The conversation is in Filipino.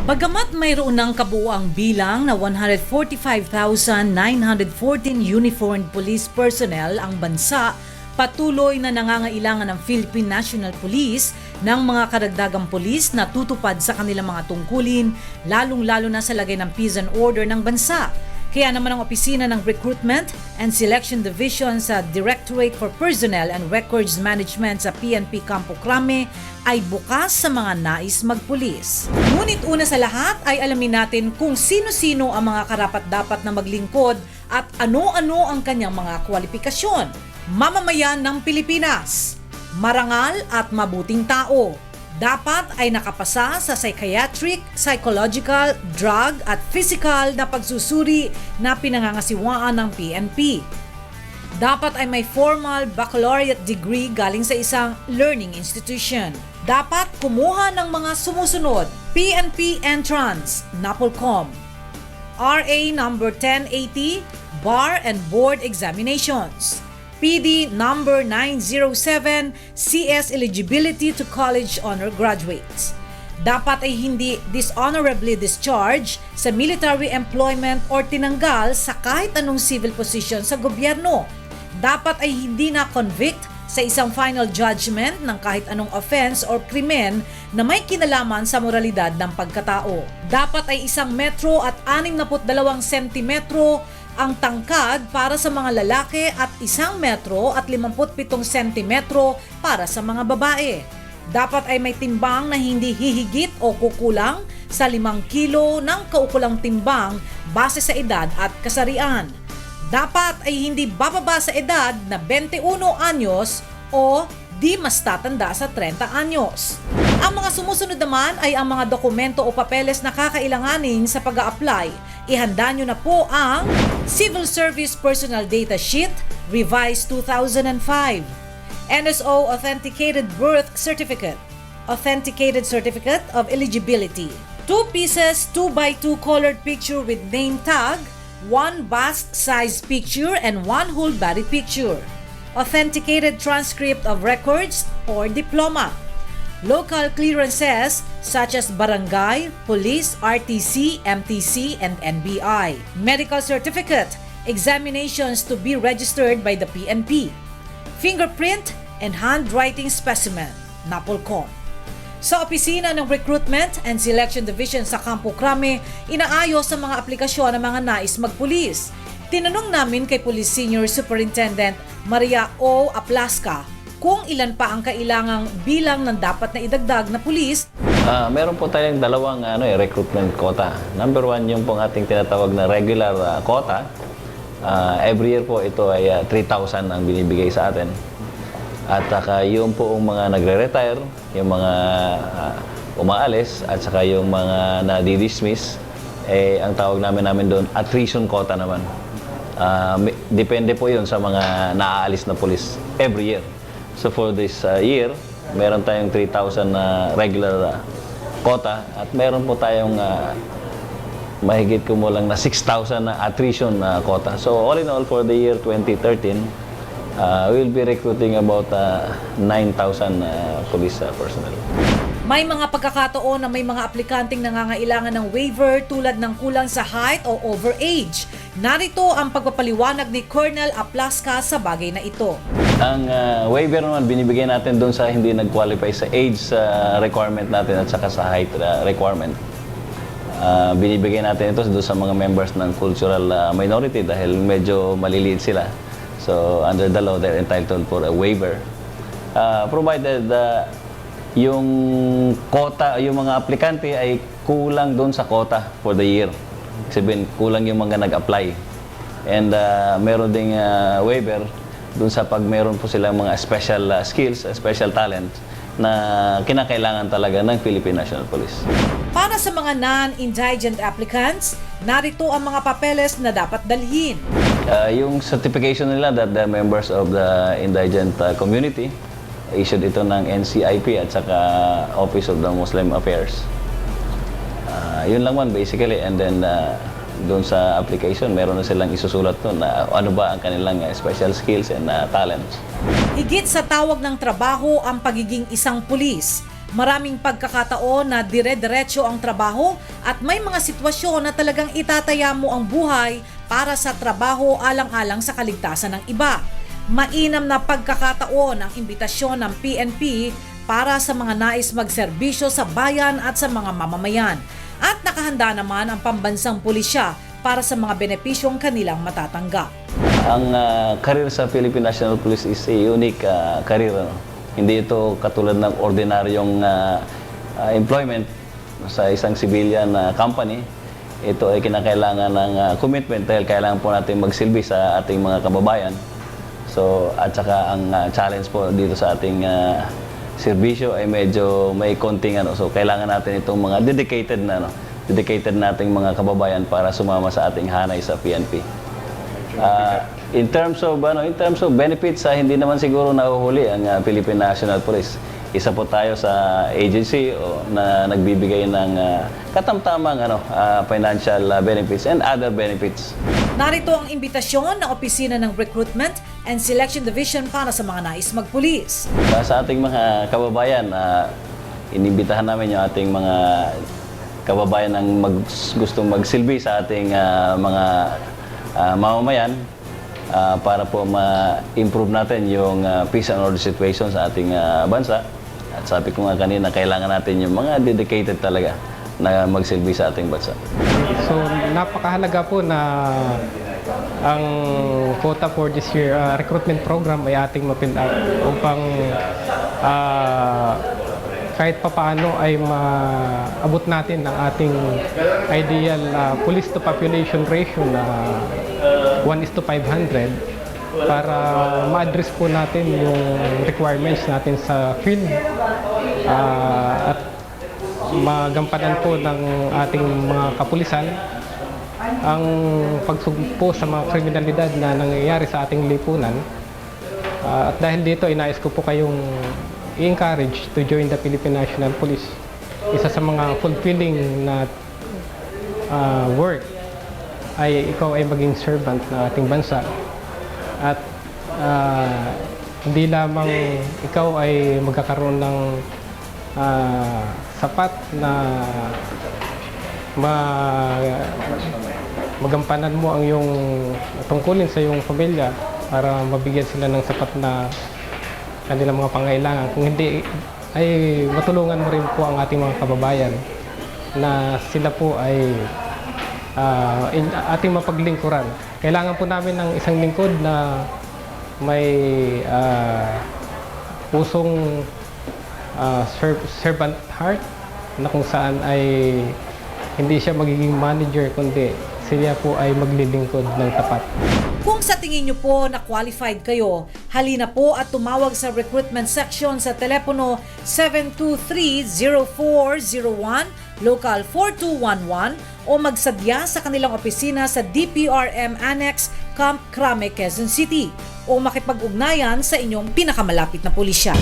Bagamat mayroon ng kabuuang bilang na 145,914 uniformed police personnel ang bansa, patuloy na nangangailangan ng Philippine National Police ng mga karagdagang pulis na tutupad sa kanilang mga tungkulin, lalong-lalo na sa lagay ng peace and order ng bansa. Kaya naman ang opisina ng Recruitment and Selection Division sa Directorate for Personnel and Records Management sa PNP Campo Crame ay bukas sa mga nais magpulis. Ngunit una sa lahat ay alamin natin kung sino-sino ang mga karapat-dapat na maglingkod at ano-ano ang kanyang mga kwalifikasyon. Mamamayan ng Pilipinas, marangal at mabuting tao. Dapat ay nakapasa sa psychiatric, psychological, drug at physical na pagsusuri na pinangangasiwaan ng PNP. Dapat ay may formal baccalaureate degree galing sa isang learning institution. Dapat kumuha ng mga sumusunod: PNP Entrance, NAPOLCOM, RA number 1080, Bar and Board Examinations, PD number 907, CS Eligibility to College Honor Graduates. Dapat ay hindi dishonorably discharged sa military employment or tinanggal sa kahit anong civil position sa gobyerno. Dapat ay hindi na-convict sa isang final judgment ng kahit anong offense or krimen na may kinalaman sa moralidad ng pagkatao. Dapat ay 1 metro at 62 sentimetro ang tangkad para sa mga lalaki at 1 metro at 57 sentimetro para sa mga babae. Dapat ay may timbang na hindi hihigit o kukulang sa 5 kilo ng kaukulang timbang base sa edad at kasarian. Dapat ay hindi bababa sa edad na 21 anyos o di mas tatanda sa 30 anyos. Ang mga sumusunod naman ay ang mga dokumento o papeles na kakailanganin sa pag-a-apply. Ihanda nyo na po ang Civil Service Personal Data Sheet, Revised 2005, NSO Authenticated Birth Certificate, Authenticated Certificate of Eligibility, 2 pieces 2x2 colored picture with name tag, 1 bust size picture and 1 whole body picture, authenticated transcript of records or diploma, local clearances such as barangay, police, RTC, MTC, and NBI, medical certificate, examinations to be registered by the PNP, fingerprint and handwriting specimen, NAPOLCOM. Sa opisina ng Recruitment and Selection Division sa Campo Crame, inaayos ang mga aplikasyon ng mga nais magpulis. Tinanong namin kay Police Senior Superintendent Maria O. Aplasca kung ilan pa ang kailangang bilang ng dapat na idagdag na pulis. Meron po tayong dalawang recruitment quota. Number 1, yung pong ating tinatawag na regular quota. Every year po ito ay 3,000 ang binibigay sa atin. At saka yung po mga nagre-retire, yung mga umaalis, at saka yung mga nadi-dismiss, ang tawag namin doon, attrition quota naman. Depende po yun sa mga naaalis na pulis every year. So for this year, meron tayong 3,000 na regular quota at meron po tayong mahigit kumulang na 6,000 na attrition quota. So all in all, for the year 2013, we'll be recruiting about 9,000 police personnel. May mga pagkakataon na may mga aplikanteng nangangailangan ng waiver tulad ng kulang sa height o overage. Narito ang pagpapaliwanag ni Colonel Aplasca sa bagay na ito. Ang waiver naman binibigay natin doon sa hindi nag-qualify sa age requirement natin at saka sa height requirement. Binibigay natin ito doon sa mga members ng cultural minority dahil medyo maliliit sila. So under the law, they're entitled for a waiver. Provided yung quota, yung mga aplikante ay kulang doon sa quota for the year. Sabihin, kulang yung mga nag-apply. And meron ding waiver doon sa pag meron po silang mga special skills, special talent na kinakailangan talaga ng Philippine National Police. Para sa mga non-indigent applicants, narito ang mga papeles na dapat dalhin. Yung certification nila that they're members of the indigent community, issued ito ng NCIP at saka Office of the Muslim Affairs. Yun lang man basically, and then doon sa application, meron na silang isusulat doon na ano ba ang kanilang special skills and talents. Higit sa tawag ng trabaho ang pagiging isang pulis. Maraming pagkakataon na dire-diretso ang trabaho at may mga sitwasyon na talagang itataya mo ang buhay para sa trabaho alang-alang sa kaligtasan ng iba. Mainam na pagkakataon ang imbitasyon ng PNP para sa mga nais magserbisyo sa bayan at sa mga mamamayan. At nakahanda naman ang pambansang pulisya para sa mga benepisyong kanilang matatanggap. Ang career sa Philippine National Police is a unique career. Hindi ito katulad ng ordinaryong employment sa isang civilian company. Ito ay kinakailangan ng commitment dahil kailangan po natin magsilbi sa ating mga kababayan. So, at saka ang challenge po dito sa ating serbisyo ay medyo may konting So, kailangan natin itong mga dedicated nating mga kababayan para sumama sa ating hanay sa PNP. In terms of benefits, hindi naman siguro nahuhuli ang Philippine National Police. Isa po tayo sa agency na nagbibigay ng katamtamang financial benefits and other benefits. Narito ang imbitasyon ng Opisina ng Recruitment and Selection Division para sa mga nais magpulis. Sa ating mga kababayan, inimbitahan namin yung ating mga kababayan ng gustong magsilbi sa ating mga mamamayan para po ma-improve natin yung peace and order situation sa ating bansa. At sabi ko nga kanina, kailangan natin yung mga dedicated talaga na magsilbi sa ating bansa. So napakahalaga po na ang quota for this year recruitment program ay ating ma-fill up upang kahit papaano ay maabot natin ang ating ideal police to population ratio na 1:500 para ma-address po natin yung requirements natin sa field at magampanan po ng ating mga kapulisan ang pagsugpo sa mga kriminalidad na nangyayari sa ating lipunan. At dahil dito, inais ko po kayong i-encourage to join the Philippine National Police. Isa sa mga fulfilling na work ay ikaw ay maging servant ng ating bansa. At hindi lamang ikaw ay magkakaroon ng sapat na magampanan mo ang iyong tungkulin sa iyong pamilya para mabigyan sila ng sapat na kanilang mga pangailangan. Kung hindi, ay matulungan mo rin po ang ating mga kababayan na sila po ay ating mapaglingkuran. Kailangan po namin ng isang lingkod na may pusong servant heart na kung saan ay hindi siya magiging manager kundi sila po ay maglilingkod ng tapat. Kung sa tingin nyo po na qualified kayo, halina po at tumawag sa recruitment section sa telepono 723-0401, local 4211 o magsadya sa kanilang opisina sa DPRM Annex, Camp Crame, Quezon City o makipag-ugnayan sa inyong pinakamalapit na pulisya.